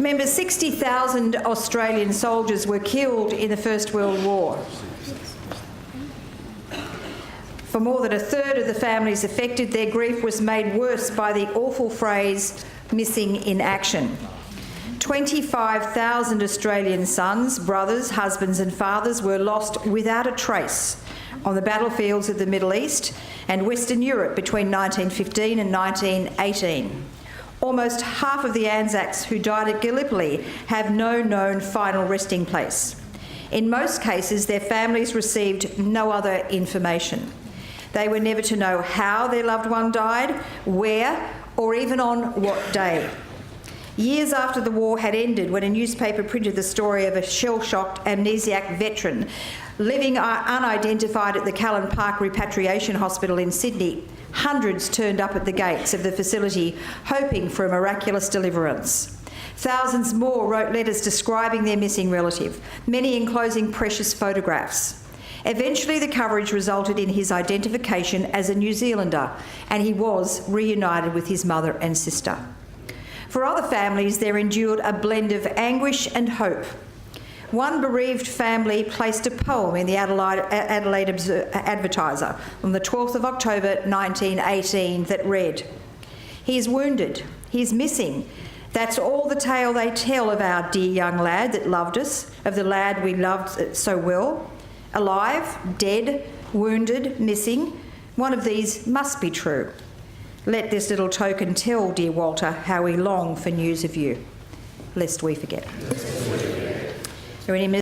Members, 60,000 Australian soldiers were killed in the First World War. For more than a third of the families affected, their grief was made worse by the awful phrase, missing in action. 25,000 Australian sons, brothers, husbands and fathers were lost without a trace on the battlefields of the Middle East and Western Europe between 1915 and 1918. Almost half of the Anzacs who died at Gallipoli have no known final resting place. In most cases, their families received no other information. They were never to know how their loved one died, where, or even on what day. Years after the war had ended, when a newspaper printed the story of a shell-shocked amnesiac veteran living unidentified at the Callan Park Repatriation Hospital in Sydney, hundreds turned up at the gates of the facility hoping for a miraculous deliverance. Thousands more wrote letters describing their missing relative, many enclosing precious photographs. Eventually, the coverage resulted in his identification as a New Zealander, and he was reunited with his mother and sister. For other families, there endured a blend of anguish and hope. One bereaved family placed a poem in the Adelaide Advertiser on the 12th of October 1918 that read, "He is wounded, he is missing. That's all the tale they tell of our dear young lad that loved us, of the lad we loved so well. Alive, dead, wounded, missing. One of these must be true. Let this little token tell, dear Walter, how we long for news of you, lest we forget." Are any